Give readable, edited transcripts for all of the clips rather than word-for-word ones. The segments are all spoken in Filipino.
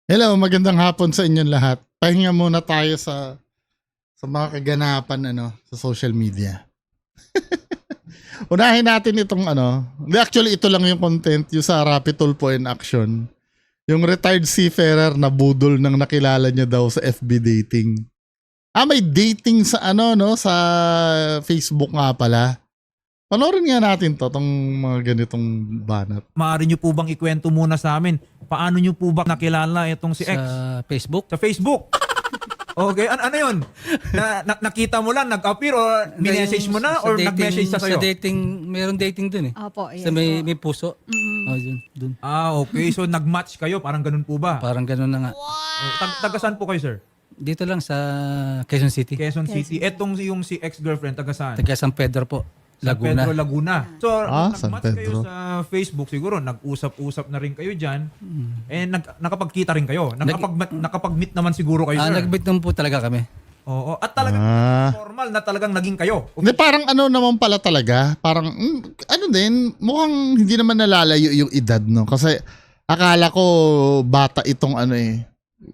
Hello, magandang hapon sa inyong lahat. Pahinga muna tayo sa mga kaganapan sa social media. Unahin natin itong actually ito lang yung content yung sa Rapid Tulfo in Action. Yung retired seafarer na budol ng nakilala niya daw sa FB dating. May dating sa sa Facebook nga pala. Panoorin nga natin tong mga ganitong banat. Maaari nyo po bang ikwento muna sa amin? Paano nyo po ba nakilala itong si X? Sa Facebook? Sa Facebook? Okay, ano yun? Nakita mo lang, nag-appear or minessage mo na or nag-message sa sa'yo? Sa dating, meron dating dun eh. Opo, yes Sa may, po. may puso. Oh, dun. Okay. So nag-match kayo, parang ganun po ba? Parang ganun na nga. Taga saan po kayo, sir? Dito lang sa Quezon City. Quezon City. Etong yung si ex-girlfriend, taga saan? Taga San Pedro po. San Laguna. Pedro, Laguna. So, San nag-match kayo Pedro. sa Facebook, siguro nag-usap-usap na rin kayo dyan. Nakapagkita rin kayo. Nakapag-meet naman siguro kayo, sir. Nag-meet naman po talaga kami. Oo. At talagang formal na talagang naging kayo. Hindi, parang naman pala talaga. Parang, din, mukhang hindi naman nalalayo yung edad, no? Kasi, akala ko, bata itong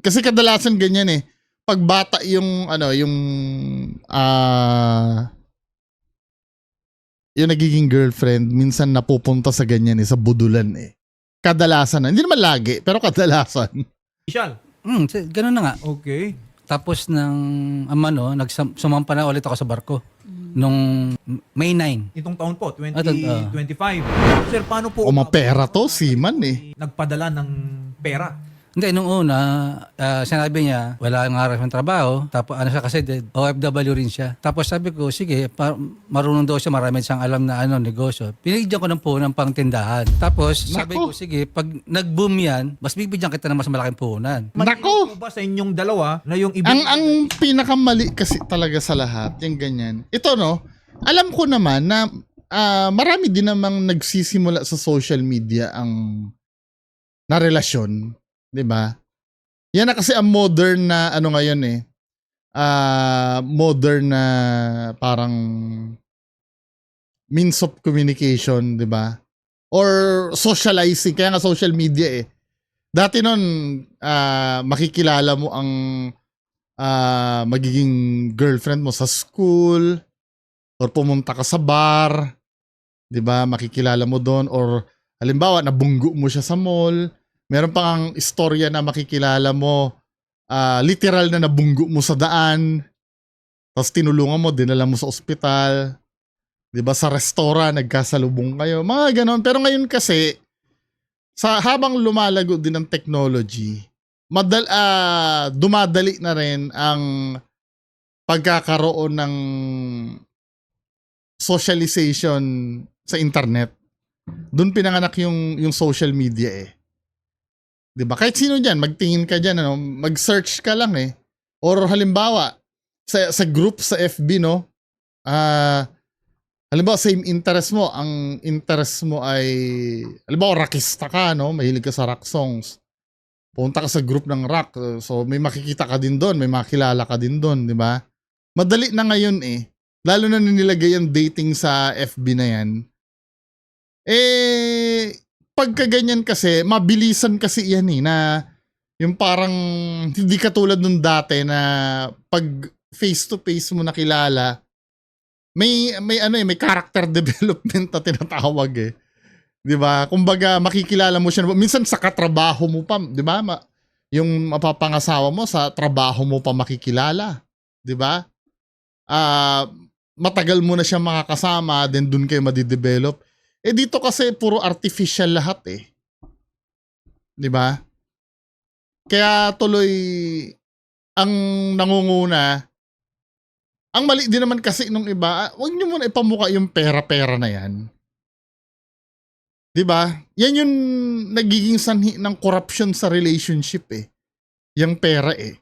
Kasi kadalasan ganyan eh. Pag bata yung, yung nagiging girlfriend, minsan napupunta sa ganyan sa budulan eh. Kadalasan na. Hindi naman lagi, pero kadalasan. Official. Ganun na nga. Okay. Tapos sumampa na ulit ako sa barko. Nung May 9. Itong taon po, 2025. Sir, paano po Mapera to, seaman eh. nagpadala ng pera? Hindi, nung una, sinabi niya, wala nga rin trabaho. Tapos siya kasi OFW rin siya. Tapos sabi ko, sige, marunong daw siya, marami siyang alam na negosyo. Pinigyan ko ng puhunan pang tindahan. Tapos sabi ko, sige, pag nag-boom yan, mas bibigyan kita ng mas malaking puhunan. Nako! Po ba sa inyong dalawa na yung Ang pinakamali kasi talaga sa lahat, yung ganyan. Ito alam ko naman na marami din namang nagsisimula sa social media na relasyon. 'Di ba? Yan na kasi ang modern na ngayon eh. Modern na parang means of communication, 'di ba? Or socializing, kaya nga social media eh. Dati noon makikilala mo ang magiging girlfriend mo sa school or pumunta ka sa bar, 'di ba? Makikilala mo doon or halimbawa nabunggo mo siya sa mall. Meron pang istorya na makikilala mo, literal na nabunggo mo sa daan, tapos tinulungan mo, dinala mo sa ospital, di ba sa restaurant, nagkasalubong kayo, mga ganon. Pero ngayon kasi, habang lumalago din ang technology, dumadali na rin ang pagkakaroon ng socialization sa internet. Doon pinanganak yung social media eh. 'Di ba? Kahit sino diyan, magtingin ka diyan mag-search ka lang eh. Or halimbawa sa group sa FB halimbawa same interest mo, ang interest mo ay halimbawa rockista ka mahilig ka sa rock songs. Punta ka sa group ng rock, so may makikita ka din doon, may makilala ka din doon, 'di ba? Madali na ngayon eh. Lalo na nilagay ang dating sa FB na 'yan. Pagka ganyan kasi, mabilisan kasi yan na yung parang hindi katulad nung dati na pag face to face mo nakilala, may character development na tinatawag eh. 'Di ba? Kumbaga makikilala mo siya minsan sa katrabaho mo pa, 'di ba? Yung mapapangasawa mo sa trabaho mo pa makikilala, 'di ba? Matagal mo na siya makakasama, then dun kayo madidevelop. Dito kasi puro artificial lahat eh. 'Di ba? Kaya tuloy ang nangunguna. Ang mali din naman kasi nung iba, wag niyo muna ipamuka yung pera-pera na 'yan. 'Di ba? Yan yung nagiging sanhi ng corruption sa relationship eh. Yung pera eh.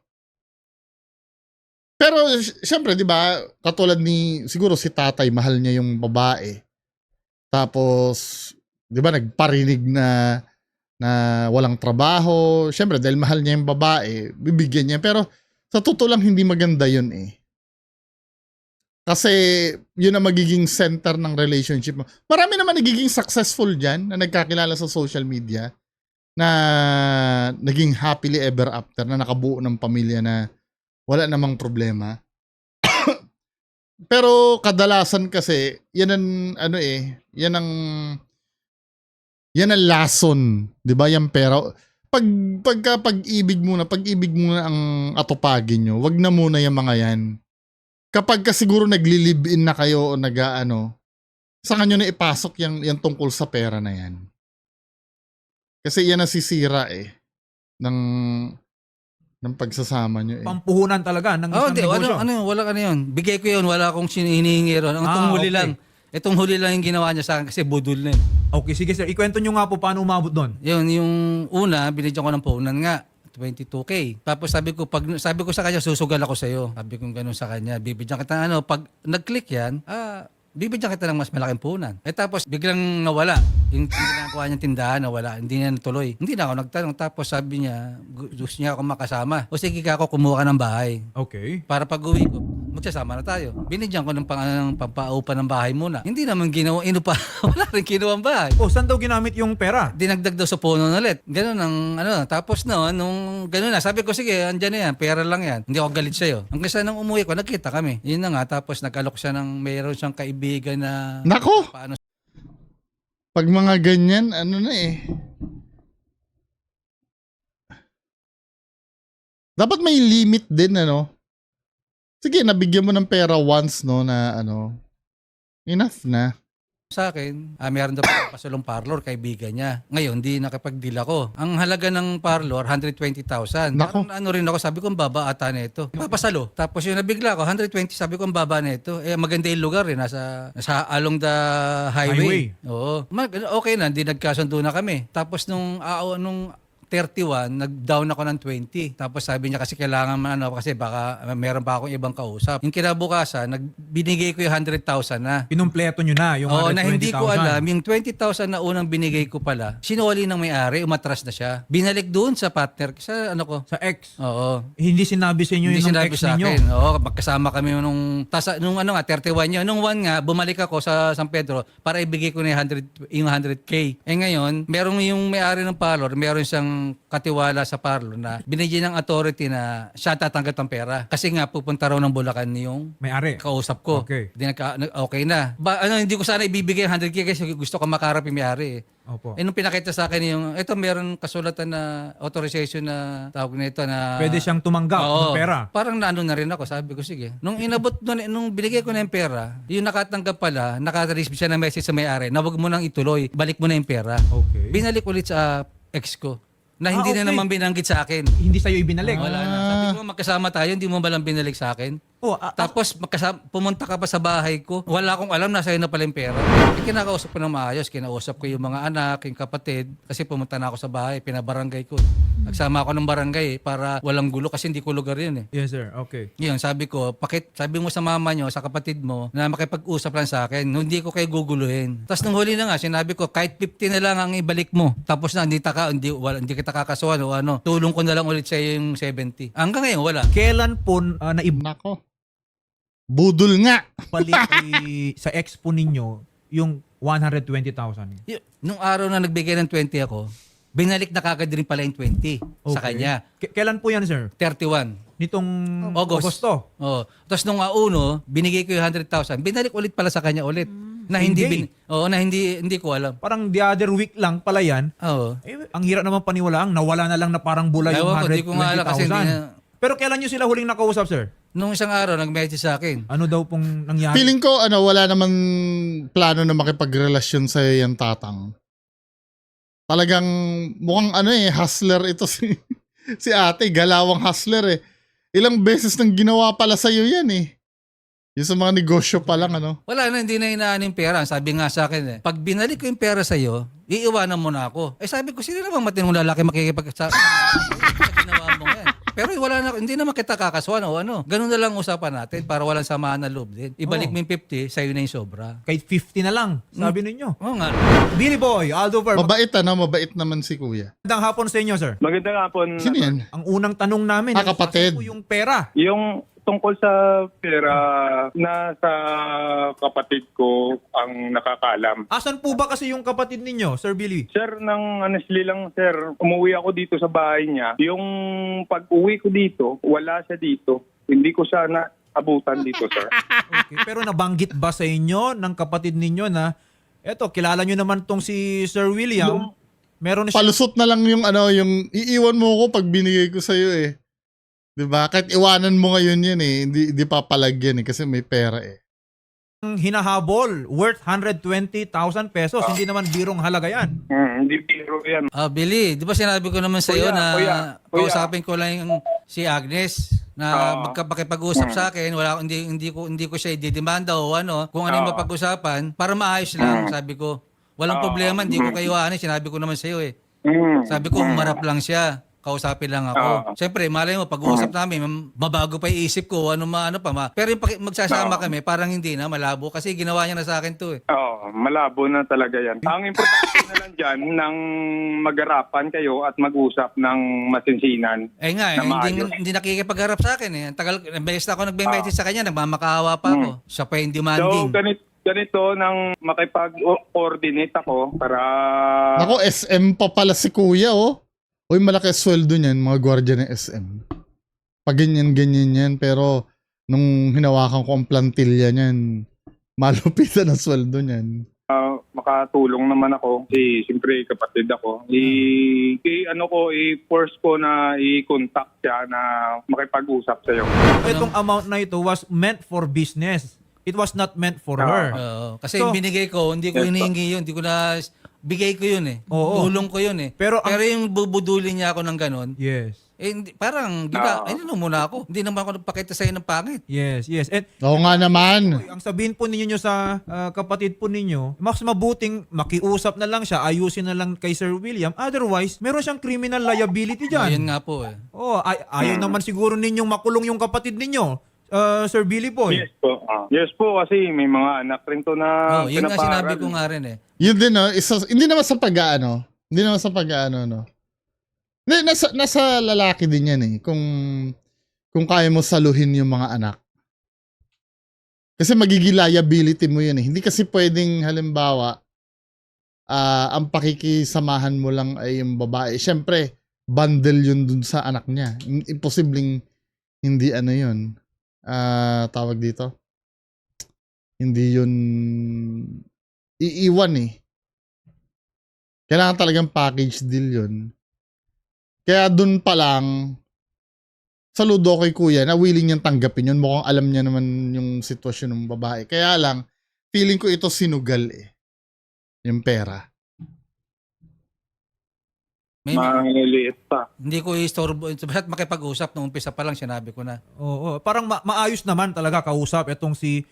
Pero syempre 'di ba, katulad ni siguro si tatay, mahal niya yung babae. Tapos, di ba, nagparinig na walang trabaho. Siyempre, dahil mahal niya yung babae, bibigyan niya. Pero, sa totoo lang, hindi maganda yun eh. Kasi, yun ang magiging center ng relationship mo. Marami naman nagiging successful dyan na nagkakilala sa social media. na naging happily ever after, na nakabuo ng pamilya na wala namang problema. Pero kadalasan kasi, yan ang yan ang lason, 'di ba? Yung pera. Pag-ibig muna ang atupagin nyo. Wag na muna yung mga yan. Kapag ka siguro nagli-live-in na kayo o saka nyo na ipasok yung tungkol sa pera na yan. Kasi yan ang sisira ng pagsasama nyo Pampuhunan talaga ng isang negosyo. Wala ka na yun. Bigay ko yun, wala akong hinihingi ron. Itong huli okay. lang. Itong huli lang yung ginawa niya sa akin kasi budol na yun. Okay, sige sir. Ikwento nyo nga po paano umabot doon. Yun, yung una, binigyan ko ng puhunan nga. 22K. Tapos sabi ko sa kanya, susugal ako sa iyo. Sabi ko gano'n sa kanya, bibigyan kita pag nag-click yan, bibigyan kita ng mas malaking puhunan. Tapos biglang nawala. Yung ginagawa niyang tindahan, nawala. Hindi niya natuloy. Hindi na ako nagtanong. Tapos sabi niya, gusto niya ako makasama. O sige ka ako, kumuha ka ng bahay. Okay. Para pag uwi ko, magsasama na tayo. Binigyan ko ng pampaupa ng bahay muna. Hindi naman ginawa, wala rin kinuha ang bahay. Saan daw ginamit yung pera? Dinagdag daw sa puno ulit. Ganun ang tapos nung ganun na, sabi ko sige, andyan na yan, pera lang yan. Hindi ako galit sa'yo. Ang kasi nang umuwi ko, nakita kami. Yun na nga, tapos nag-alok siya mayroon siyang kaibigan na... Nako! Paano? Pag mga ganyan, dapat may limit din, Sige, nabigyan mo ng pera once, na enough na. Sa akin, meron daw pasulong parlor, kaibigan niya. Ngayon, di nakapag-deal ako. Ang halaga ng parlor, 120,000. Nako. Rin ako, sabi ko, ang baba ata nito. Papasalo. Tapos yung nabigla ko, 120, sabi ko, ang baba nito. Maganda yung lugar nasa along the highway. Oo. Okay na, di nagkasundo na kami. Tapos nung 31, nag-down ako ng 20. Tapos sabi niya kasi kailangan kasi baka meron pa akong ibang kausap. Yung kinabukasan, binigay ko yung 100,000 na. Pinumpleto nyo na yung 120,000. Na hindi ko alam, yung 20,000 na unang binigay ko pala, sinuli ng may-ari, umatras na siya. Binalik doon sa partner, sa Sa ex. Oo. Hindi sinabi sa inyo Hindi yung sinabi ex sa ninyo. akin. Oo, magkasama kami nung 31 yun. Nung 1 nga, bumalik ako sa San Pedro para ibigay ko na yung 100K. Ngayon, merong yung may-ari ng parlor, meron siyang katiwala sa parlor na binigyan ng authority na siya tatanggap ng pera. Kasi nga, pupunta raw ng Bulacan yung May-ari. kausap ko. Okay. Okay na. Hindi ko sana ibibigay 100K kasi gusto ko makarap yung may-ari. Opo. Nung pinakita sa akin ito meron kasulatan na authorization na tawag nito na Pwede siyang tumanggap ng pera. Parang na rin ako, sabi ko sige. Nung inabot nung binigay ko na yung pera, yung nakatanggap pala, naka-receive siya ng message sa may-ari na wag mo nang ituloy, balik mo na yung pera. Okay. Binalik ulit sa ex ko. Na hindi okay. na naman binanggit sa akin. Hindi sa'yo ibinalik. Wala na. Sabi ko, magkasama tayo, hindi mo ba lang binalik sa akin? Tapos pumunta ka pa sa bahay ko. Wala akong alam na sa'yo na pala yung pera. Kinakausap ko ng maayos. Kinausap ko yung mga anak, yung kapatid. Kasi pumunta na ako sa bahay. Pinabarangay ko. Nagsama ako ng barangay para walang gulo kasi hindi ko lugar yun . Yes sir, okay. Yun, sabi ko, sabi mo sa mama nyo, sa kapatid mo, na makipag-usap lang sa akin. Hindi ko kayo guguluhin. Tapos nung huli na nga, sinabi ko, kahit 50 na lang ang ibalik mo. Tapos na, hindi kita kakasuhan o tulong ko na lang ulit sa yung 70. Hanggang ngayon, wala. Kailan po Nako. Budol nga. balik sa ex po ninyo yung 120,000? Nung araw na nagbigay ng 20 ako, binalik na kagad rin pala yung 20 sa kanya. Kailan po yan, sir? 31. Nitong Agosto. Oh. Tapos nung uno, binigay ko yung 100,000. Binalik ulit pala sa kanya ulit. Na hindi hindi ko alam. Parang the other week lang pala yan. Oo. Ang hirap naman paniwalaan, nawala na lang na parang bula yung Ewan ko, di ko nga alam kasi 120,000. Pero kailan nyo sila huling nakausap, sir? Nung isang araw, nag-message sa akin. Ano daw pong nangyari? Feeling ko, wala naman plano na makipagrelasyon sa yung tatang. Talagang mukhang hustler ito si ate, galawang hustler . Ilang beses nang ginawa pala sa'yo yan . Yung sa mga negosyo pa lang, Wala na, hindi na inaan yung pera. Sabi nga sa akin pag binalik ko yung pera sa'yo, iiwanan mo na ako. Sabi ko, sino naman matinong lalaki makikipag sa ginawa mo yan? Pero hindi naman kita kakaswan o Ganun na lang usapan natin para walang samaan na loob din. Ibalik mo yung 50, sa'yo na yung sobra. Kahit 50 na lang, sabi ninyo. Oo nga. Billy Boy, Aldo Ver. Mabait mabait naman si kuya. Magandang hapon sa inyo, sir. Magandang hapon. Sino yan? Ang unang tanong namin, Kapatid. saan po yung pera? Yung tungkol sa pera, nasa kapatid ko ang nakakalam. Asan po ba kasi yung kapatid ninyo, Sir Billy? Sir, nang honestly lang, sir, umuwi ako dito sa bahay niya. Yung pag-uwi ko dito, wala siya dito. Hindi ko siya naabutan dito, sir. Okay. Pero nabanggit ba sa inyo ng kapatid ninyo na eto, kilala nyo naman tong si Sir William, meron siya Palusot na lang yung yung iiwan mo ko pag binigay ko sa'yo eh. 'Di ba? Kahit iwanan mo ngayon yan eh, hindi papalagyan eh kasi may pera eh. hinahabol worth 120,000 pesos. Hindi naman birong halaga yan. Hindi biro yan. Billy, di ba sinabi ko naman sa iyo Kuya, na kuya. kausapin ko lang yung si Agnes na magkapag-usap sa akin, hindi ko siya ididemanda o ano, kung ano yung mapag-usapan para maayos lang, sabi ko. Walang problema, hindi ko kayo sinabi ko naman sa iyo eh. Sabi ko, humarap lang siya. Kausapin lang ako. Siyempre, malay mo, pag-uusap namin, mabago pa yung isip ko, ano pa. Pero yung magsasama kami, parang hindi na, malabo. Kasi ginawa niya na sa akin to eh. Oo, malabo na talaga yan. Ang importante na lang dyan, nang mag-arapan kayo at mag-usap ng masinsinan. Nga, na maayos. hindi nakikipagharap sa akin eh. Ang tagal, best ako nagbe-message sa kanya, nagmamakaawa pa ako. Siya pa yung So, demanding. ganito nang makipag-coordinate ako para... Ako, SM pa pala si kuya oh. Uy, malaki sweldo niyan, mga gwardiya ng SM. Pag ganyan yan, pero nung hinawakan ko ang plantilla niyan, malupitan ang sweldo niyan. makatulong naman ako. Siyempre, kapatid ako. I-force ko na i-contact siya na makipag-usap sa'yo. Itong amount na ito was meant for business. It was not meant for her. Kasi So, yung binigay ko, hindi ko hinihingi yun. Hindi ko na... Bigay ko yun eh. Oo. Tulong ko yun eh. Pero yung bubudulin niya ako ng ganun, Yes. parang, ayun muna ako. Hindi naman ako nagpakita sa'yo ng pangit. Yes, yes. And Oo nga naman. ang sabihin po ninyo sa kapatid po ninyo, mas mabuting makiusap na lang siya, ayusin na lang kay Sir William. Otherwise, meron siyang criminal liability dyan. Ayun nga po eh. Oh, ayaw naman siguro ninyong makulong yung kapatid ninyo, Sir Billy Boy. Yes po. Yes po, kasi may mga anak rin to na Yun nga pinaparal. sinabi ko nga rin eh. Yun din hindi naman sa pag-aano. Hindi naman sa pag-aano, no. Hindi, nasa lalaki din yan eh. Kung kaya mo saluhin yung mga anak. Kasi magiging liability mo yun eh. Hindi kasi pwedeng halimbawa, ang pakikisamahan mo lang ay yung babae. Siyempre, bundle yun dun sa anak niya. Imposibleng hindi yun. Tawag dito. Hindi yun iiwan eh. Kailangan talagang package deal yun. Kaya dun pa lang, saludo kay kuya na willing niyang tanggapin yun. Mukhang alam niya naman yung sitwasyon ng babae. Kaya lang, feeling ko ito sinugal eh. Yung pera. Maliliit pa. Hindi ko istorbo. Basta't makipag-usap nung umpisa pa lang, sinabi ko na. Oo, parang maayos naman talaga kausap itong si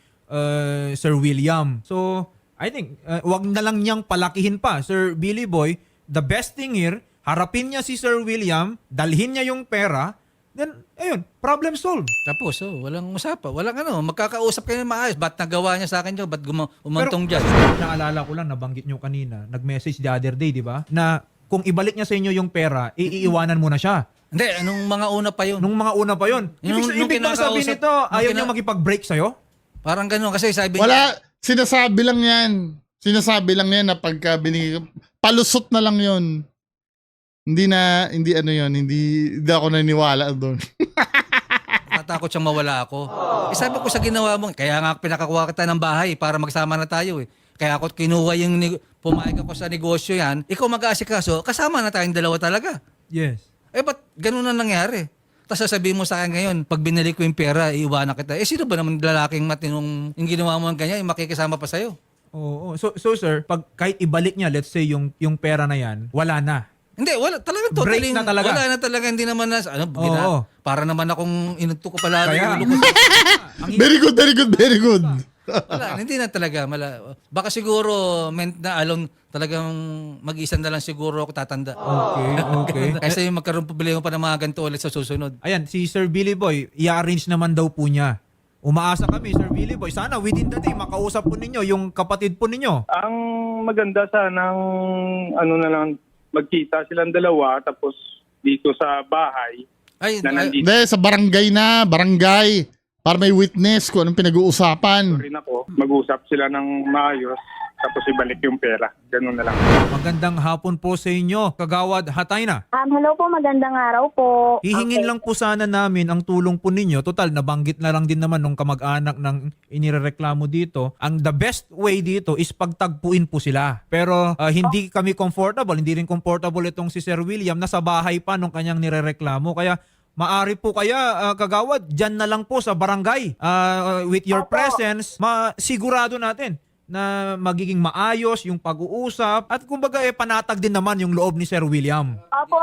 Sir William. So, I think, wag na lang niyang palakihin pa, Sir Billy Boy. The best thing here, harapin niya si Sir William, dalhin niya yung pera, then, ayun, problem solved. Tapos, walang usapan. Walang magkakausap kayo ng maayos. Ba't nagawa niya sa akin yun? Ba't umantong dyan? Naalala ko lang, nabanggit niyo kanina, nag-message the other day, di ba? Na kung ibalik niya sa inyo yung pera, iiwanan mo na siya. Hindi, nung mga una pa yun. Nung mga una pa yun. Nung Ibig bang sabihin kinakausap- nito, ayaw niya makipag-break sa'yo? Parang gano'n. Kasi sabi niya, Wala, sinasabi lang yan. Sinasabi lang yan na pagka binigay, palusot na lang yun. Hindi ako naniniwala doon. natakot siyang mawala ako. Sabi ko sa ginawa mo, kaya nga pinakakuha kita ng bahay para magsama na tayo eh. Kaya ako kinuha pumayag ako sa negosyo yan, ikaw mag-aasikaso, kasama na tayong dalawa talaga. Yes. Ba't ganun na nangyari? Tapos sasabihin mo sa akin ngayon, pag binalik ko yung pera, iiwanan kita. Sino ba naman lalaking matinong yung ginawa mo ng ganyan, yung makikisama pa sa'yo? Oo. So sir, pag kahit ibalik niya, let's say yung pera na yan, wala na. Hindi, wala. Talagang totally. Break na talaga. Wala na talaga. Hindi naman Oo. para naman akong inunto ko palagi. Kaya. Ulo ko. Very good, very good, very good. Wala, hindi na talaga. Baka siguro, meant na alone, talagang mag-isa na lang siguro ako tatanda. Okay. Kasi magkaroon problema pa ng mga ganito ulit sa susunod. Ayan, si Sir Billy Boy, i-arrange naman daw po niya. Umaasa kami, Sir Billy Boy. Sana within the day, makausap po ninyo yung kapatid po ninyo. Ang maganda sanang na lang, magkita silang dalawa tapos dito sa bahay Ay, na nandito. Hindi, sa barangay na, barangay. Para may witness kung anong pinag-uusapan. rin ako, mag-usap sila ng maayos, tapos ibalik yung pera. Ganun na lang. Magandang hapon po sa inyo, Kagawad Hatayna. Hello po, magandang araw po. Hihingin lang po sana namin ang tulong po ninyo. Total, nabanggit na lang din naman nung kamag-anak ng inirereklamo dito. Ang the best way dito is pagtagpuin po sila. Pero hindi kami comfortable, hindi rin comfortable itong si Sir William na sa bahay pa nung kanyang nirereklamo. Kaya maari po kaya, Kagawad, dyan na lang po sa barangay. With your presence, masigurado natin na magiging maayos yung pag-uusap at kumbaga panatag din naman yung loob ni Sir William. Opo,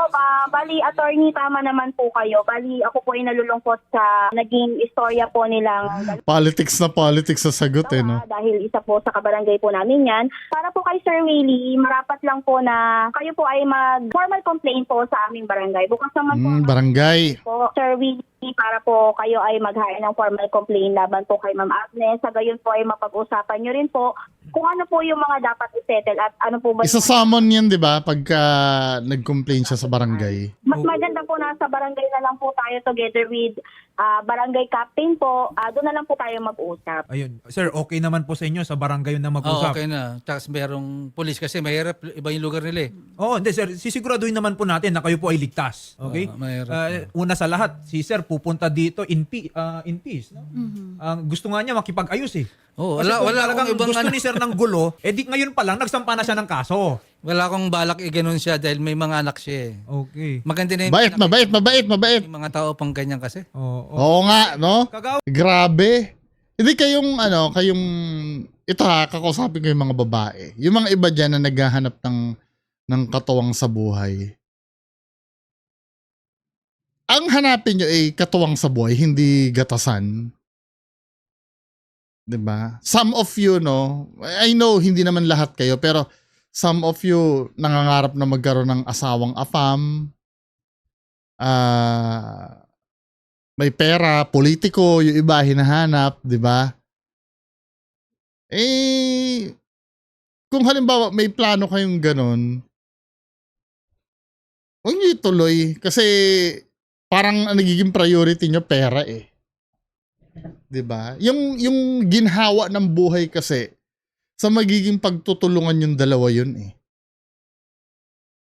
bali attorney, tama naman po kayo. Bali ako po ay nalulungkot sa naging istorya po nilang Politics na sagot eh, no? dahil isa po sa kabarangay po namin yan. Para po kay Sir Willie, marapat lang po na kayo po ay mag-formal complaint po sa aming barangay. Bukas naman po Barangay. po, Sir Willie, para po kayo ay mag-hire ng formal complaint laban po kay Ma'am Agnes. Sa gayon po ay mapag-usapan nyo rin po kung ano po yung mga dapat i-settle at ano po ba Isa-summon yan, di ba? Pagka nag-complain siya sa barangay. mas maganda po na sa barangay na lang po tayo together with barangay captain po. Doon na lang po tayo mag-usap. Ayun. Sir, okay naman po sa inyo sa barangay na Oo, mag-usap. okay na. Tapos merong police kasi mahirap, iba yung lugar nila eh. Oo, hindi sir, sisiguraduhin naman po natin na kayo po ay ligtas. Okay? Mahirap. Una sa lahat, si sir pupunta dito in peace. No? Gusto nga niya makipag-ayos eh. Oo, Kasi wala kung akong talagang ibang gusto ni sir ng gulo, di ngayon pa lang, nagsampa na siya ng kaso. Wala akong balak i-ganon siya dahil may mga anak siya eh. Okay. Maganda na yung Mabait. yung mga tao pang ganyan kasi. Oo. Oo nga, no? Kagaw, Grabe. Hindi kayong, ito ha, kakausapin ko yung mga babae. Yung mga iba dyan na naghahanap ng katuwang sa buhay. Ang hanapin nyo ay katuwang sa buhay, hindi gatasan. 'Di ba? Some of you, no, I know hindi naman lahat kayo, pero some of you nangangarap na magkaroon ng asawang afam, may pera, politiko, yung iba hinahanap, 'di ba? Kung halimbawa may plano kayong ganun, huwag niyo ituloy kasi parang ang nagiging priority nyo pera eh. 'Di ba? Yung ginhawa ng buhay kasi sa magiging pagtutulungan yung dalawa yun eh.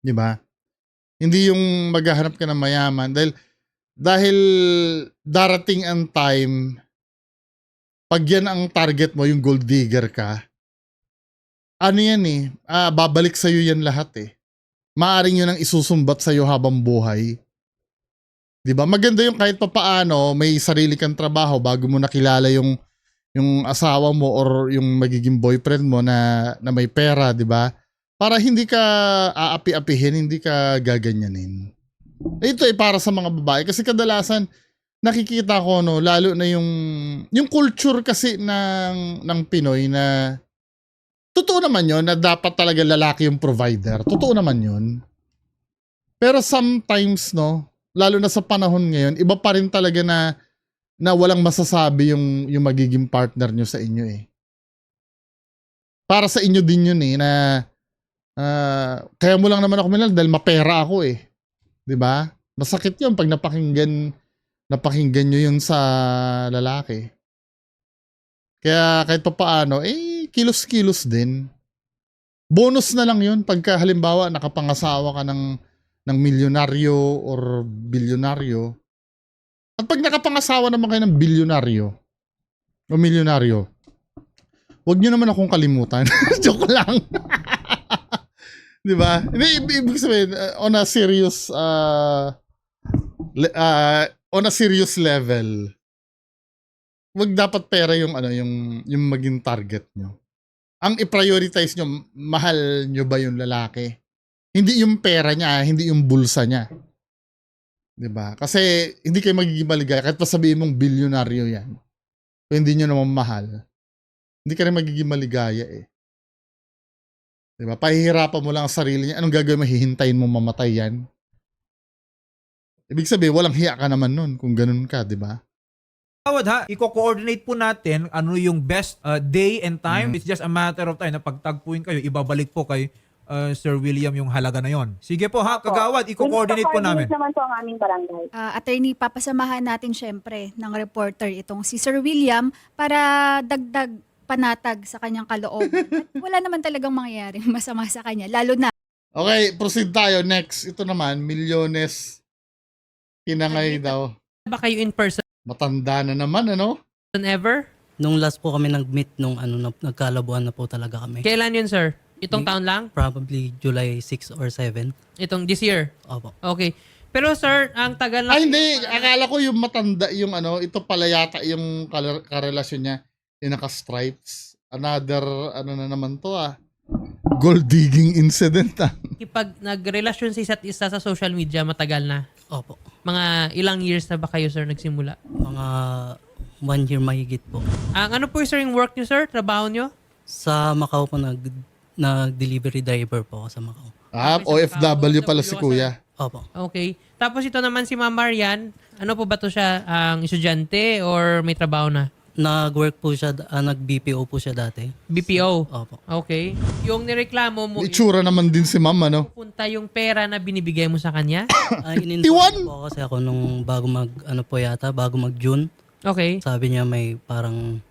'Di ba? Hindi yung maghahanap ka ng mayaman dahil darating ang time pag yan ang target mo, yung gold digger ka. Ano yan eh, babalik sa iyo yan lahat eh. Maaring yun ang isusumbat sa iyo habang buhay. 'Di ba? Maganda yung kahit papaano may sarili kang trabaho bago mo nakilala yung asawa mo or yung magiging boyfriend mo na may pera, 'di ba? Para hindi ka aapi-apihin, hindi ka gaganyanin. Ito ay para sa mga babae kasi kadalasan nakikita ko no, lalo na yung culture kasi ng Pinoy na totoo naman 'yon na dapat talaga lalaki yung provider. Totoo naman 'yon. Pero sometimes no, lalo na sa panahon ngayon, iba pa rin talaga na walang masasabi yung magiging partner nyo sa inyo eh. Para sa inyo din yun eh, na kaya mo lang naman ako minahal dahil mapera ako eh. 'Di ba? Masakit yun pag napakinggan nyo yun sa lalaki. Kaya kahit pa paano, kilos-kilos din. Bonus na lang yun pagka halimbawa nakapangasawa ka ng milyonaryo or bilyonaryo. At pag nakapangasawa naman kayo ng bilyonaryo o milyonaryo, huwag nyo naman akong kalimutan. Joke lang. Di ba? Ibig sabihin, on a serious level, wag dapat pera yung maging target nyo. Ang i-prioritize nyo, mahal nyo ba yung lalaki? Hindi yung pera niya, hindi yung bulsa niya. 'Di ba? Kasi hindi kayo magiging maligaya kahit pa sabihin mong bilyonaryo 'yan. Kung hindi niyo naman mahal, hindi ka rin magiging maligaya eh. 'Di ba? Pahihirapan mo lang ang sarili niya. Anong gagawin mo? Hihintayin mo mamatay 'yan. Ibig sabihin, walang hiya ka naman nun kung ganun ka, 'di ba? Kagawad ha, i-coordinate po natin ano yung best day and time. It's just a matter of time na pagtagpuin kayo, ibabalik po kay Sir William yung halaga na yon. Sige po ha, kagawad, i-coordinate po namin. Coordinate naman po ang aming barangay. Attorney, papasamahan natin syempre ng reporter itong si Sir William para dagdag panatag sa kanyang kaloob. At wala naman talagang mangyayaring masama sa kanya, lalo na Okay, proceed tayo. Next, ito naman, Milyones Kinangay daw. Ba kayo in person Matanda na naman, ano? ever? Nung last po kami nag-meet nung nagkalabuan na po talaga kami. Kailan yun, sir? Itong taon lang? Probably July 6 or 7. Itong this year? Opo. Okay. Pero sir, ang tagal na... Ay, hindi. Akala ko yung matanda, yung ano, ito pala yata yung karelasyon niya, yung naka-stripes. Another, ano na naman to gold digging incident Pag nagrelasyon sa isa't isa sa social media, matagal na. Opo. Mga ilang years na ba kayo, sir, nagsimula? Mga 1 year mahigit po. Ang ano po, sir, yung work nyo, sir? Trabaho nyo? Sa Macau po nag-delivery driver po ako sa Macau. OFW pala si kuya. Opo. Okay. Tapos ito naman si Ma'am Marian, ano po ba to siya? Ang estudyante or may trabaho na? Nag-work po siya, nag-BPO po siya dati. BPO? Opo. Okay. Yung nireklamo mo, Itsura naman din si ma'am, ano? punta yung pera na binibigay mo sa kanya? Tiwan! Po kasi ako nung bago bago mag-June. Okay. Sabi niya may parang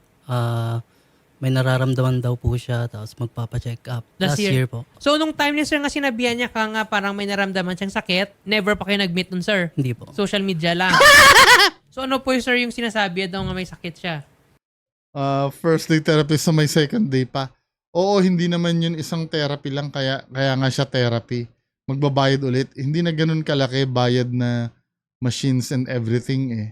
may nararamdaman daw po siya tapos magpapa-check up. Last Last year? year po. So, nung time niya, sir, nga sinabihan niya ka nga parang may naramdaman siyang sakit, never pa kayo nag-meet nun, sir? Hindi po. Social media lang. So, ano po, sir, yung sinasabi daw nga may sakit siya? First day therapy sa may second day pa. Oo, hindi naman yun isang therapy lang, kaya nga siya therapy. Magbabayad ulit. Hindi na ganun kalaki bayad na machines and everything eh.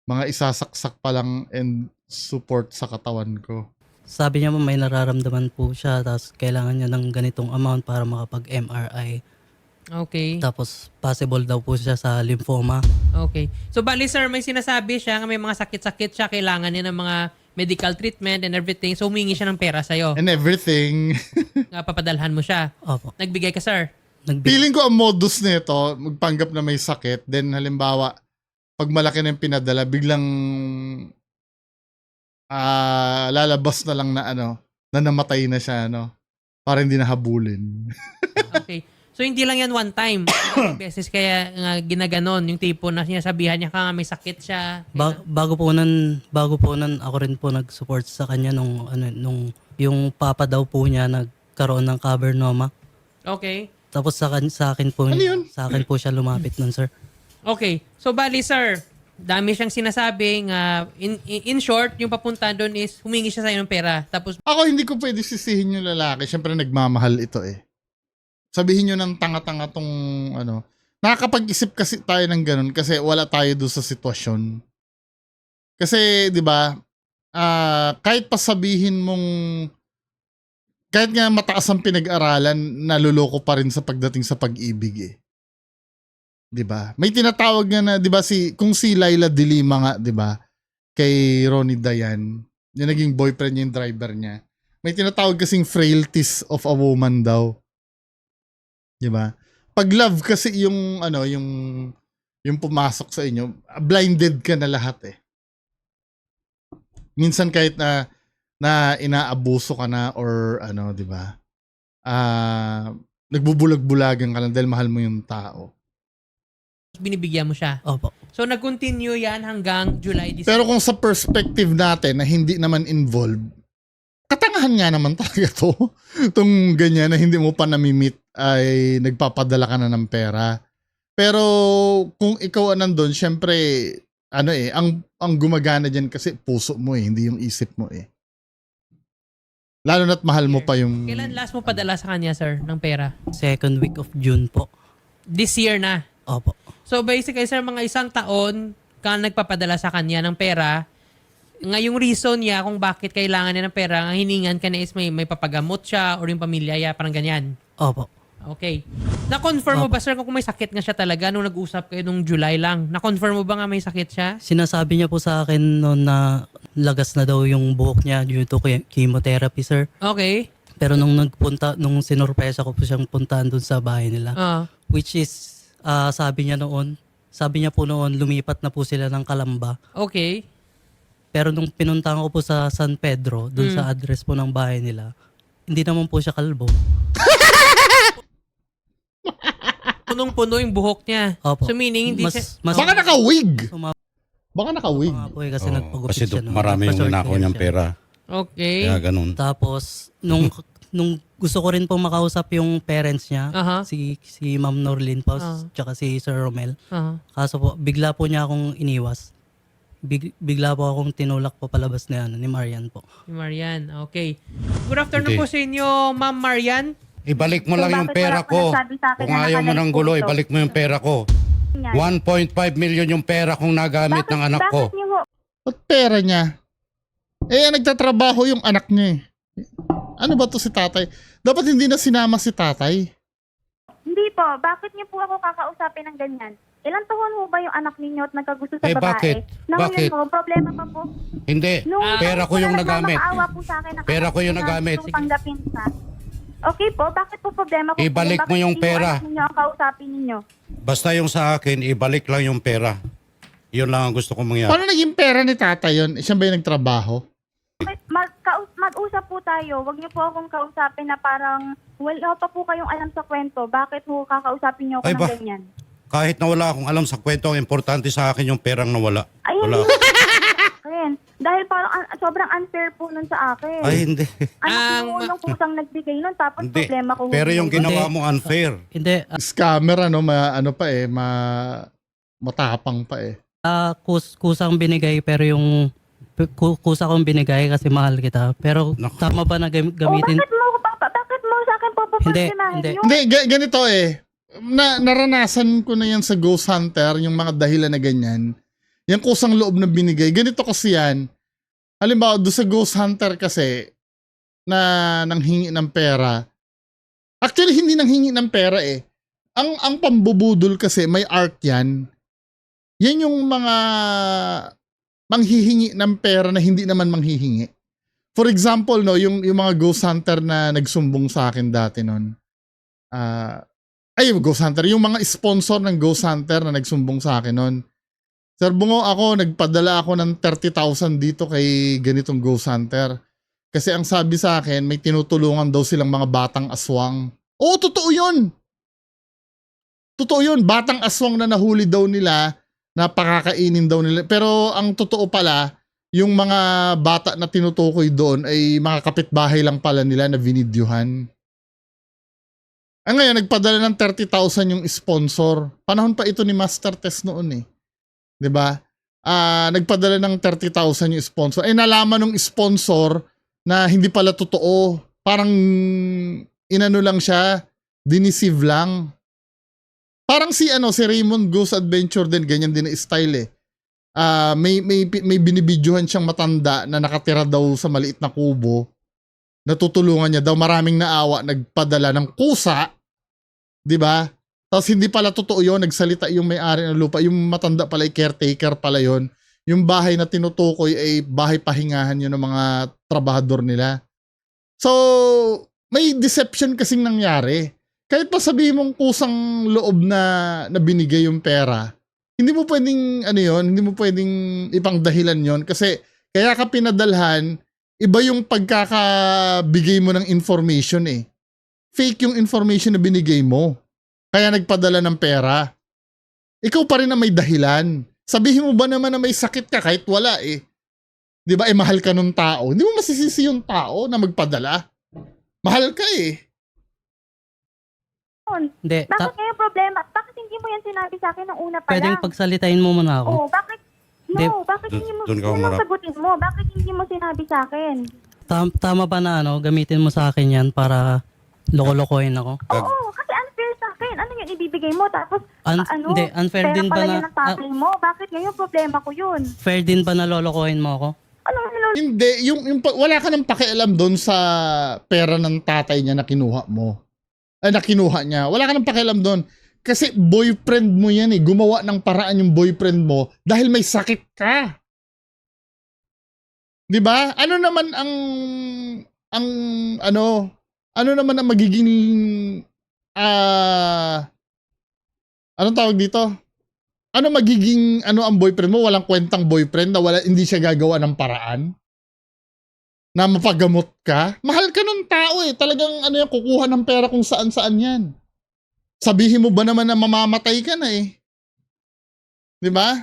Mga isasaksak pa lang and support sa katawan ko. Sabi niya may nararamdaman po siya tapos kailangan niya ng ganitong amount para makapag-MRI. Okay. Tapos possible daw po siya sa lymphoma. Okay. So, bali, sir, may sinasabi siya nga may mga sakit-sakit siya, kailangan niya ng mga medical treatment and everything. So, humingi siya ng pera sa'yo. And everything. Nga papadalhan mo siya. Opo. Nagbigay ka, sir? Feeling ko ang modus nito, magpanggap na may sakit, then halimbawa, pag malaki na yung pinadala, biglang lalabas na lang na na namatay na siya, para hindi nahabulin. Okay. So, hindi lang yan one time. Ilang beses kaya nga ginaganon, yung tipo na sinasabihan niya ka nga may sakit siya. Bago po nun ako rin po nag-support sa kanya nung yung papa daw po niya nagkaroon ng cavernoma. Okay. Tapos sa akin po Ano yun? sa akin po siya lumapit nun, sir. Okay. So, bali, sir, dami siyang sinasabi nga, in short, yung papunta doon is humingi siya sa'yo ng pera. Tapos, Ako hindi ko pwede sisihin yung lalaki. Siyempre nagmamahal ito eh. Sabihin nyo ng tanga-tanga tong Nakakapag-isip kasi tayo ng ganun kasi wala tayo doon sa sitwasyon. Kasi, di ba, kahit pa sabihin mong, kahit nga mataas ang pinag-aralan, naluloko pa rin sa pagdating sa pag-ibig eh. 'Di ba? May tinatawag nga na 'di ba kung si Laila De Lima nga 'di ba kay Ronnie Dayan, yung naging boyfriend niya yung driver niya. May tinatawag kasing frailties of a woman daw. 'Di ba? Pag love kasi yung yung pumasok sa inyo, blinded ka na lahat eh. Minsan kahit na inaabuso ka na or 'di ba? Nagbubulag-bulagan ka lang dahil mahal mo yung tao. binibigyan mo siya. Opo. So, nag-continue yan hanggang July this Pero kung sa perspective natin na hindi naman involved, katangahan nga naman talaga to. Itong ganyan na hindi mo pa namimit ay nagpapadala ka na ng pera. Pero kung ikaw nandun, syempre, ang gumagana dyan kasi puso mo eh, hindi yung isip mo eh. Lalo na't mahal mo pa yung... Kailan last mo padala sa kanya, sir, ng pera? Second week of June po. This year na. Opo. So basically, sir, mga isang taon ka nagpapadala sa kanya ng pera. Ngayong reason niya kung bakit kailangan niya ng pera, ang hiningan ka na is may papagamot siya or yung pamilya niya, parang ganyan. Opo. Okay. Na-confirm mo ba, sir, kung may sakit nga siya talaga nung nag-usap kayo nung July lang? Na-confirm mo ba nga may sakit siya? Sinasabi niya po sa akin noon na lagas na daw yung buhok niya due to chemotherapy, sir. Okay. Pero nung sinurpresa ko po siyang puntahan dun sa bahay nila. Which is, sabi niya po noon, lumipat na po sila ng Calamba. Okay. Pero nung pinuntahan ko po sa San Pedro, dun sa address po ng bahay nila, hindi naman po siya kalbo. punong-puno yung buhok niya. Opo. So meaning, hindi siya... Baka naka-wig. Sumama Baka naka-wig. po eh, kasi nagpagupit Kasi siya. no? marami yung Nagpa-short nanakaw hair niyang siya. pera. Okay. Kaya ganun. Tapos, nung gusto ko rin po makausap yung parents niya, Aha. si Ma'am Norlin po, Ah. tsaka si Sir Romel. Aha. Kaso po, bigla po niya akong iniwas. Bigla po akong tinulak po palabas na yan, ni Marian po. Si Marian. Okay. Good afternoon Okay. po sa inyo, Ma'am Marian. Ibalik mo So, lang yung bakit pera wala ka ko. nagsabi sa akin Kung na ayaw mo nakalive ng po gulo, ito? ibalik mo yung pera ko. Yan. 1.5 million yung pera kong nagamit ng anak ko. Bakit niyo ho? Ba't pera niya? Eh, nagtatrabaho yung anak niya eh. Ano ba to si tatay? Dapat hindi na sinama si tatay. Hindi po. Bakit niyo po ako kakausapin ng ganyan? Ilang taon ho ba yung anak ninyo at nagkagusto sa Eh, babae? bakit? Na Bakit? ngayon ho, problema pa po. Hindi. Pera ko yung nagamit. Nagmamakaawa po sa akin. Pera ko yung nagamit. Nung tanggapin sa. Okay po, bakit po problema ko? Ibalik po? mo yung Bakit pera. hindi ho anak ninyo ang kausapin ninyo? Basta yung sa akin, ibalik lang yung pera. Yun lang ang gusto kong mangyari. Paano naging pera ni tatay yun? Siya ba yung nagtrabaho? Okay, mag-usap po tayo. Huwag niyo po akong kausapin na parang wala pa po kayong alam sa kwento. Bakit ho kakausapin niyo ako Ay, ng ba? ganyan? Kahit na wala akong alam sa kwento, ang importante sa akin yung perang nawala. Ay, Wala. hindi akin. Dahil parang sobrang unfair po nun sa akin. Ay, hindi. Anak mo unang pusang nagbigay nun, tapos Hindi. problema ko. Pero yung ginawa Hindi. mo unfair. Hindi, Scammer ano, ano pa eh, matapang pa eh. kusang binigay pero yung kusa kong binigay kasi mahal kita. Pero Naku. tama ba na gamitin? Bakit mo sa akin po Hindi, papansinahin hindi. yun? Hindi, ganito eh. Naranasan ko na yan sa Ghost Hunter, yung mga dahilan na ganyan. Yung kusang loob na binigay. Ganito kasi yan. Halimbawa, doon sa Ghost Hunter kasi, na nanghingi ng pera. Actually, hindi nanghingi ng pera eh. Ang pambubudol kasi, may art yan. Yan yung mga manghihingi ng pera na hindi naman manghihingi. For example, no, yung mga Ghost Hunter na nagsumbong sa akin dati noon. Ghost Hunter, yung mga sponsor ng Ghost Hunter na nagsumbong sa akin noon. Sir Bungo, nagpadala ako ng 30,000 dito kay ganitong Ghost Hunter. Kasi ang sabi sa akin, may tinutulungan daw silang mga batang aswang. Oo, totoo yun! Totoo yun, batang aswang na nahuli daw nila, na pakakainin daw nila. Pero ang totoo pala, yung mga bata na tinutukoy doon ay mga kapitbahay lang pala nila na vinidyuhan. Ngayon, nagpadala ng 30,000 yung sponsor. Panahon pa ito ni Master Test noon eh. 'Di ba? Nagpadala ng 30,000 yung sponsor. Nalaman ng sponsor na hindi pala totoo. Parang inano lang siya, dineceive lang. Parang si Raymond Ghost Adventure din, ganyan din na style eh. May binibidyohan siyang matanda na nakatira daw sa maliit na kubo. Natutulungan niya daw, maraming naawa, nagpadala ng kusa, 'di ba? Tapos hindi pala totoo 'yon, nagsalita yung may-ari ng lupa, yung matanda pala ay caretaker pala 'yon. Yung bahay na tinutukoy ay bahay pahingahan yun ng mga trabahador nila. So, may deception kasing nangyari. Kahit pa sabihin mong kusang loob na binigay yung pera, hindi mo pwedeng hindi mo pwedeng ipangdahilan 'yon kasi kaya ka pinadalhan. Iba yung pagkakabigay mo ng information eh. Fake yung information na binigay mo. Kaya nagpadala ng pera. Ikaw pa rin na may dahilan. Sabihin mo ba naman na may sakit ka kahit wala eh. Di ba? Mahal ka nung tao. Hindi mo masisisi yung tao na magpadala. Mahal ka eh. Hindi, Bakit ngayon problema? Bakit hindi mo yan sinabi sa akin nung una pa pwedeng lang? pagsalitain mo muna ako. Oo, bakit? Hindi. No, bakit hindi mo Doon ka kung umarap. sagutin mo? Bakit hindi mo sinabi sa akin? Tama ba na gamitin mo sa akin yan para loko-lokohin ako? Oo, kasi unfair sa akin. Ano yung ibibigay mo? Tapos, Hindi, unfair pera din ba pala na... yun ng tatay mo. Bakit ngayon problema ko yun? fair din ba na lolokohin mo ako? Anong niloloko? Hindi. Wala ka nang pakialam doon sa pera ng tatay niya na kinuha mo. Na kinuha niya. Wala ka nang pakialam doon. Kasi boyfriend mo yan eh. Gumawa ng paraan yung boyfriend mo dahil may sakit ka. 'Di ba? Ano naman ano naman ang magiging anong tawag dito? Ano magiging ang boyfriend mo? Walang kwentang boyfriend na hindi siya gagawa ng paraan na mapagamot ka? Mahal ka ng tao eh. Talagang yan, kukuha ng pera kung saan-saan yan. sabihin mo ba naman na mamamatay ka na eh? Di ba?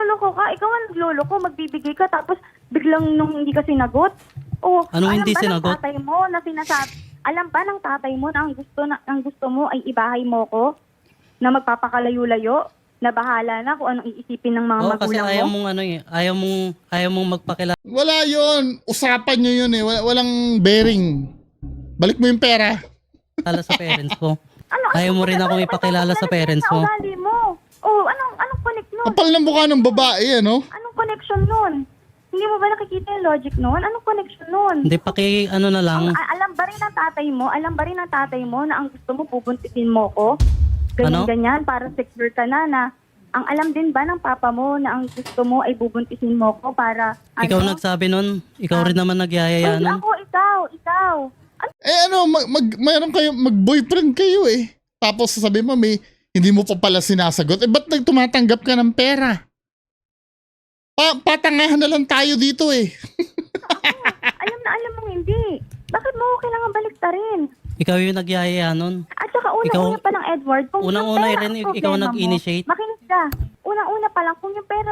Loko ka, ikaw ang nagloloko, magbibigay ka tapos biglang nung hindi ka sinagot. O, Anong hindi alam sinagot? ba ng tatay mo na alam ba ng tatay mo na ang gusto mo ay ibahay mo ko na magpapakalayo-layo, na bahala na kung anong iisipin ng mga Oo, kasi magulang ayaw mo. mong ano eh, ayaw mong magpakilala Wala yon. Usapan nyo yun eh. Walang bearing. Balik mo yung pera. sa parents ko. Ano, Ayaw mo rin akong ipakilala sa parents mo. Ugali mo. Oh, anong connect nun? Kapal ng mukha ng babae, ano? Anong connection nun? Hindi mo ba nakikita yung logic nun? Anong connection nun? Hindi, ano na lang. Alam ba rin ng tatay mo na ang gusto mo bubuntisin mo ko? Ano? Ganyan, para secure ka na ang alam din ba ng papa mo na ang gusto mo ay bubuntisin mo ko para Ikaw nagsabi nun. Ikaw rin naman nagyayaya Ay, nun. ako, ikaw. Eh ano, mayroon kayo, mag-boyfriend kayo eh. Tapos sasabihin mo, hindi mo pa pala sinasagot. Eh ba't tumatanggap ka ng pera? Patangahan na lang tayo dito eh. Alam mo hindi. Bakit mo ko kailangan baliktarin? Ikaw yung nagyayaya nun. At saka unang-una pa lang, Edward, kung Unang-una yung pera rin, ang ikaw problema nag-initiate. mo, makinig ka. Unang-una pa lang, kung yung pera,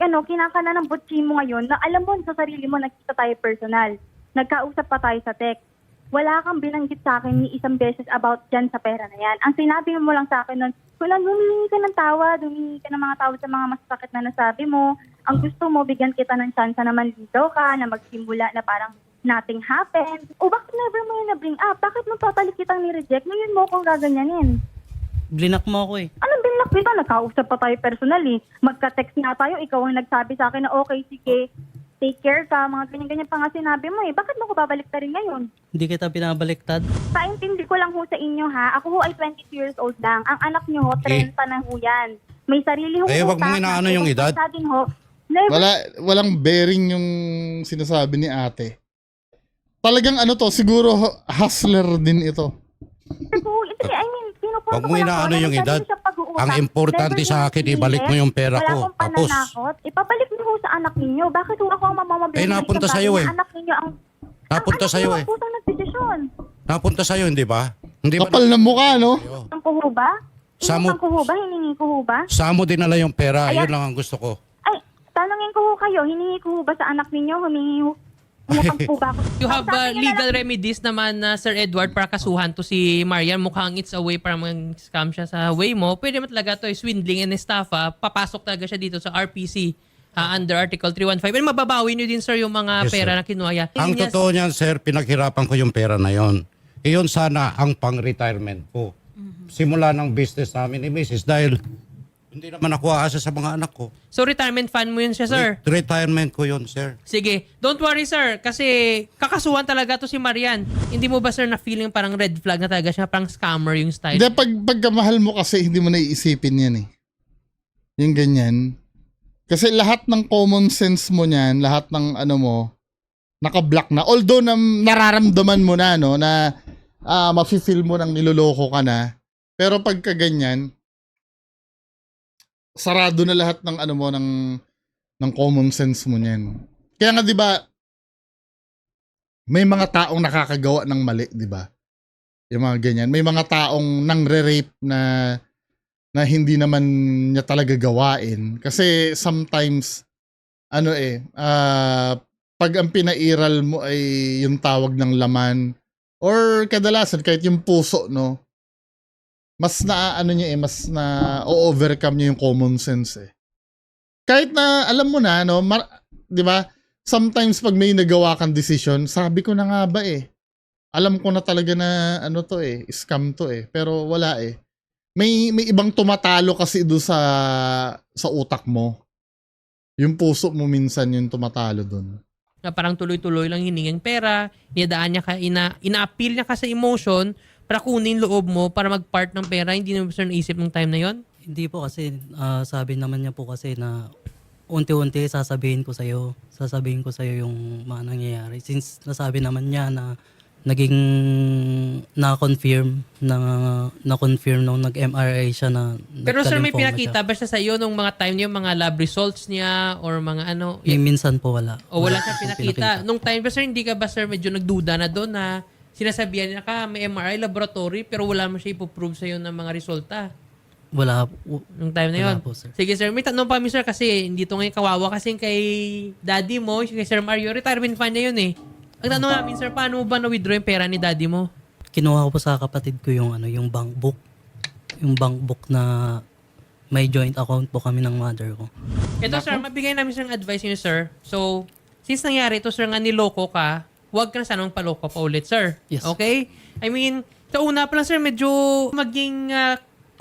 kinakana ng butchi mo ngayon, na alam mo sa sarili mo, nagkita tayo personal. Nagkausap pa tayo sa text. Wala kang binanggit sa akin ni isang beses about dyan sa pera na yan. Ang sinabi mo lang sa akin nun, kung humingi ka ng tawad, humingi ka ng mga tawad sa mga masakit na nasabi mo. Ang gusto mo, bigyan kita ng chance na manligaw ka, na magsimula na parang nothing happened. O bakit never mo yun na-bring up? Bakit mo totally kitang ni-reject? Ngayon mo kung gaganyanin. Blinak mo ako eh. Anong binlock dito? Nagkausap pa tayo personally. Magka-text nga tayo. Ikaw ang nagsabi sa akin na okay, sige, take care ka. Mga ganyan-ganyan pa nga sinabi mo eh. Bakit mo ko babalik ta rin ngayon? Hindi kita binabaliktad. Paintindi ko lang ho sa inyo ha. Ako ho ay 22 years old lang. Ang anak niyo ho, 30 na ho yan. May sarili ho. Eh, wag mong utak. inaano yung edad. Sa atin ho, never Walang bearing yung sinasabi ni ate. Talagang ano to, siguro hustler din ito. pinupunto Wag mo inaano yung edad. Ang importante sa akin, ibalik mo yung pera ko. Tapos, Ipabalik niyo ho sa anak ninyo. Bakit ho ako ang mamamabilis? Eh, napunta sa'yo eh. Anak ninyo ang... Napunta sa'yo eh. Ang anak ninyo ang nagdesisyon. Napunta sa'yo, hindi ba? Hindi ba? Kapal ng mukha, no? Ang kuho ba? Samo- Inutang ko ho ba? Hiningi ko ho ba? Saan mo dinala yung pera? Ayan. Yun lang ang gusto ko. Ay, tanungin ko ho kayo. Hiningi ko ho ba sa anak ninyo? Humingi ho? Umutang po ba ako? You have Sabi niyo na legal lang- remedies naman na Sir Edward para kasuhan to si Marian. Mukhang it's a way para mag-scam siya sa way mo. Pwede mo talaga to swindling and estafa. Papasok talaga siya dito sa RPC under Article 315. And mababawi niyo din sir yung mga Yes, pera sir. na kinuha niya. Ang Yes. totoo niyan, sir, pinaghirapan ko yung pera na yon. Iyon sana ang pang-retirement ko. Simula ng business namin ni Mrs. dahil hindi naman ako aasa sa mga anak ko. So retirement fund mo yun siya sir. Retirement ko yun, sir. Sige, don't worry sir kasi kakasuhan talaga to si Marian. Hindi mo ba sir na feeling parang red flag na talaga siya, parang scammer yung style? Hindi, pagkamahal mo kasi hindi mo naiisipin yan eh. Yung ganyan. Kasi lahat ng common sense mo niyan, lahat ng ano mo, naka-block na. Although nararamdaman mo na, no, na mafe-feel mo nang niloloko ka na. Pero pagka ganyan, sarado na lahat ng ano mo, ng common sense mo niyan. Kaya nga 'di ba, may mga taong nakakagawa ng mali, 'di ba? Yung mga ganyan. May mga taong nangre-rape na hindi naman niya talaga gawain. Kasi sometimes, pag ang pinairal mo ay yung tawag ng laman, or kadalasan kahit yung puso, no? Mas mas na overcome niya yung common sense eh. Kahit na alam mo na, no, 'di ba? Sometimes pag may nagawa kang decision, sabi ko na nga ba eh. Alam ko na talaga na scam to eh, pero wala eh. May ibang tumatalo kasi do sa utak mo. Yung puso mo minsan yung tumatalo doon. Na parang tuloy-tuloy lang hiningin pera, inadaan niya ka, ina-appeal niya ka sa emotion para kunin loob mo para mag-part ng pera. Hindi na sir naisip ng time na yon. Hindi po kasi sabi naman niya po kasi na unti-unti sasabihin ko sa'yo yung mga nangyayari. Since nasabi naman niya na naging na-confirm nung nag-MRI siya na Pero sir, may nagka-lymphoma pinakita ba siya sa iyo nung mga time niyo, mga lab results niya or mga ano? siya. Minsan po wala. O wala siyang pinakita. Nung time ba sir, hindi ka ba sir medyo nagduda na doon na sinasabihan niya ka, may MRI laboratory, pero wala mo siya ipoprove sa'yo ng mga resulta. Wala, Nung time na yun. wala po, sir. Sige sir, may tanong pa kami sir kasi hindi to ngayon kawawa kasi kay daddy mo, kay Sir Mario, retirement fund niya yun eh. Ang tanong namin sir, paano mo ba na-withdraw yung pera ni daddy mo? Kinuha ko po sa kapatid ko yung yung bank book. Yung bank book na may joint account po kami ng mother ko. Ito sir, mabigay namin sir ng advice niyo sir. So, since nangyari ito sir nga niloko ka, huwag ka na sanang paloko pa ulit sir. Yes. Okay? I mean, sa una pa lang sir, medyo maging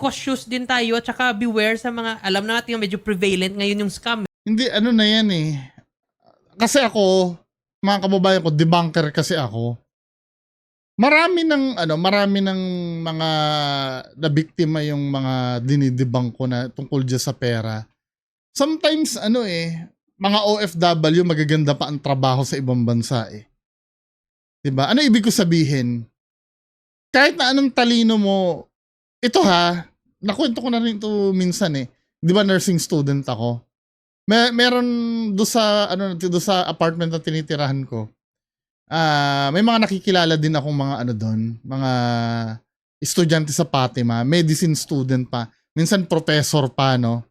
cautious din tayo at saka beware sa mga, alam natin yung medyo prevalent ngayon yung scam. Hindi, ano na yan eh. Kasi ako, mga kababayan ko, debunker kasi ako. Marami ng mga nabiktima yung mga dinidebunk ko na tungkol dyan sa pera. Sometimes, mga OFW, magaganda pa ang trabaho sa ibang bansa eh. Diba? Ano ibig ko sabihin? Kahit na anong talino mo, ito nakwento ko na rin ito minsan eh. Diba nursing student ako? Meron do sa apartment na tinitirahan ko. May mga nakikilala din akong mga mga estudyante sa Fatima, medicine student pa, minsan professor pa, no?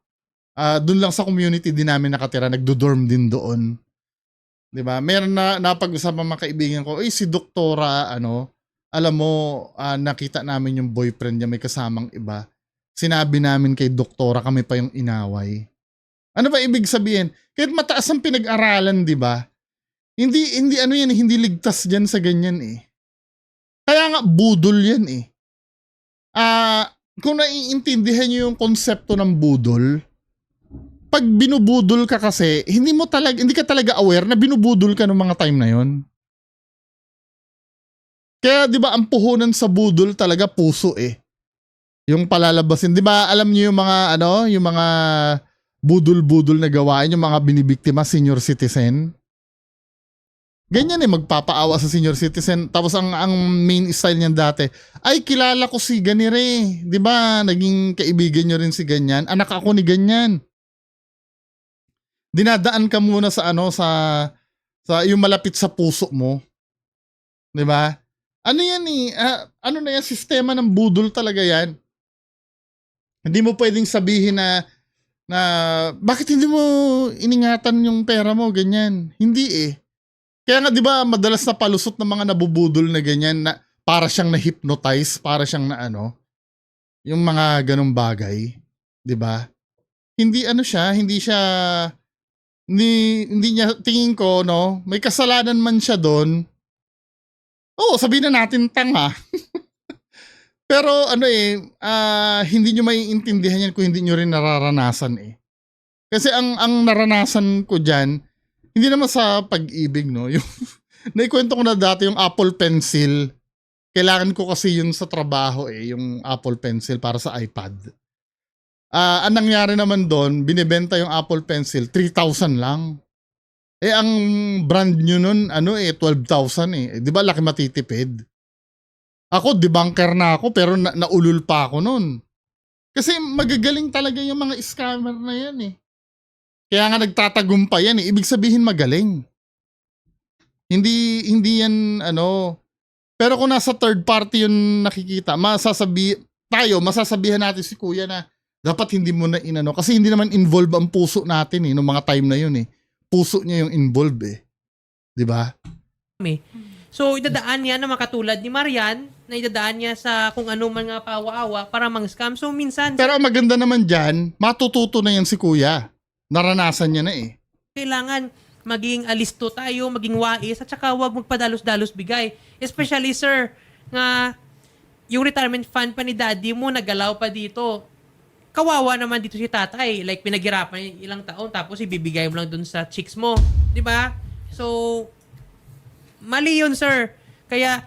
Doon lang sa community din namin nakatira, nagdo-dorm din doon. 'Di ba? Meron na napag-usapan mga kaibigan ko, si doktora, alam mo, nakita namin yung boyfriend niya may kasamang iba. Sinabi namin kay doktora, kami pa yung inaway. Ano ba ibig sabihin? Kahit mataas ang pinag-aralan, 'di ba? Hindi ligtas diyan sa ganyan eh. Kaya nga budol yan eh. Kung naiintindihan niyo yung konsepto ng budol, pag binubudol ka kasi, hindi ka talaga aware na binubudol ka ng mga time na yon. Kaya 'di ba ang puhunan sa budol talaga puso eh. Yung palalabasin, 'di ba? Alam niyo yung mga budol-budol na gawain, yung mga binibiktima senior citizen. Ganyan eh, magpapaawa sa senior citizen. Tapos ang main style niyan dati, ay kilala ko si ganire. 'Di ba? Naging kaibigan niyo rin si ganyan. Anak ako ni ganyan. Dinadaan ka muna sa sa yung malapit sa puso mo. 'Di ba? Ano yan eh? Ano na yan? Sistema ng budol talaga yan. Hindi mo pwedeng sabihin na bakit hindi mo iningatan yung pera mo, ganyan. Hindi eh. Kaya nga 'di ba madalas na palusot ng mga nabubudol na ganyan na para siyang na-hypnotize, para siyang yung mga ganung bagay, 'di ba? Hindi niya tingin ko may kasalanan man siya doon. Oo, sabihin na natin tanga. Pero hindi niyo maiintindihan yan kung hindi niyo rin nararanasan eh. Kasi ang naranasan ko diyan, hindi naman sa pag-ibig, no? Yung naikwento ko na dati yung Apple Pencil. Kailangan ko kasi yun sa trabaho eh, yung Apple Pencil para sa iPad. Ang nangyari naman doon, binibenta yung Apple Pencil, 3,000 lang. Ang brand new nun, 12,000 eh. Di ba laki matitipid? Ako, debunker na ako, pero naulul pa ako nun. Kasi magagaling talaga yung mga scammer na yan eh. Kaya nga nagtatagumpay yan eh. Ibig sabihin magaling. Hindi yan Pero kung nasa third party yung nakikita, masasabihan natin si kuya na dapat hindi mo na kasi hindi naman involved ang puso natin eh, noong mga time na yun eh. Puso niya yung involved eh. 'Di ba? So, idadaan niya na makatulad ni Marian, na idadaan niya sa kung ano man nga paawa-awa para mang-scam. So, minsan Pero ang maganda naman dyan, matututo na yan si kuya. Naranasan niya na eh. kailangan maging alisto tayo, maging wais, at saka huwag magpadalos-dalos bigay. Especially, sir, nga yung retirement fund pa ni daddy mo, nagalaw pa dito. Kawawa naman dito si tatay. Like, pinaghirapan ilang taon, tapos ibibigay mo lang dun sa chicks mo. Di ba? So, mali yun, sir. Kaya,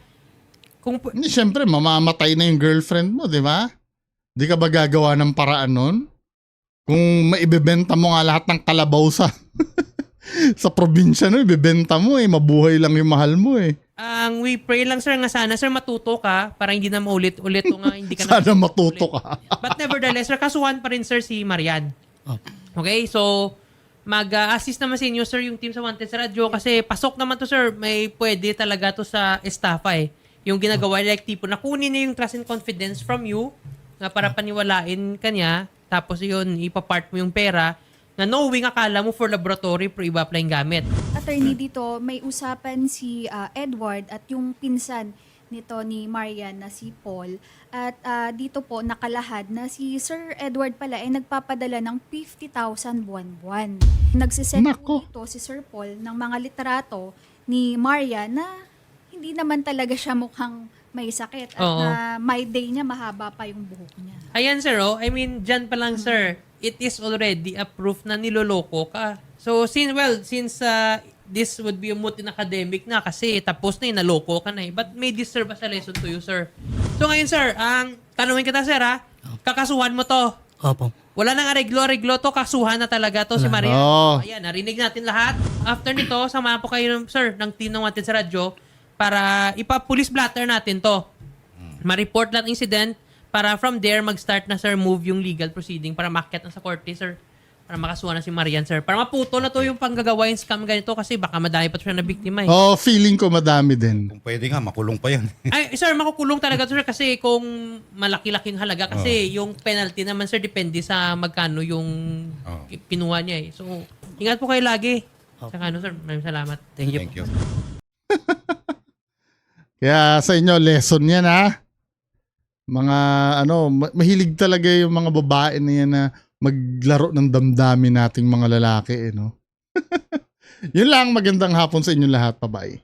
Hindi, syempre, mamamatay na yung girlfriend mo, di ba? Di ka ba gagawa ng paraan nun? Kung maibebenta mo nga lahat ng kalabaw sa probinsya, ibebenta mo eh. Mabuhay lang yung mahal mo eh. ang we pray lang, sir, nga sana, sir, matuto ka para hindi na maulit-ulit o nga hindi ka Sana matuto ka. But nevertheless, sir, kasuhan pa rin, sir, si Marian. Okay, so mag-assist naman sa inyo, sir, yung team sa Wanted sa radyo kasi pasok naman to, sir. May pwede talaga to sa estafa eh. Yung ginagawa, like tipo, nakunin niya yung trust and confidence from you na para paniwalain kanya, tapos yun, ipapart mo yung pera na knowing akala mo for laboratory pero iba pala yung gamit. Attorney, dito may usapan si Edward at yung pinsan nito ni Marian na si Paul. At dito po nakalahad na si Sir Edward pala ay nagpapadala ng 50,000 buwan-buwan. Nagsisend po Nako. dito si Sir Paul ng mga litrato ni Marian na hindi naman talaga siya mukhang may sakit at Oo. na my day niya mahaba pa yung buhok niya. Ayan sir, oh. I mean, dyan pa lang sir, it is already a proof na niloloko ka. So, since this would be a moot in academic na kasi tapos na naloko ka na eh. But may this serve as a lesson to you, sir. So ngayon, sir, tanungin kita, sir, ha? Kakasuhan mo to. Opo. Wala nang areglo to, kasuhan na talaga to si Maria. Oh. Ayan, narinig natin lahat. After nito, samahan po kayo, sir, ng team ng Wanted sa radyo para ipa-police blatter natin to. Ma-report lang incident para from there mag-start na, sir, move yung legal proceeding para makiat na sa korte, sir. Para makasuhan na si Marian, sir. Para maputo na to yung panggagawain scam ganito kasi baka madami pa siya na biktima eh. Oh, feeling ko madami din. Kung pwede nga, makulong pa yan. Ay, sir, makukulong talaga to, sir, kasi kung malaki-laking halaga kasi yung penalty naman, sir, depende sa magkano yung kinuha niya eh. So, ingat po kayo lagi. Saka ano, sir, maraming salamat. Thank you. Thank you. Kaya sa inyo, lesson yan ha. Mga mahilig talaga yung mga babae na yan na maglaro ng damdamin nating mga lalaki, no? Yun lang, magandang hapon sa inyo lahat. Bye-bye.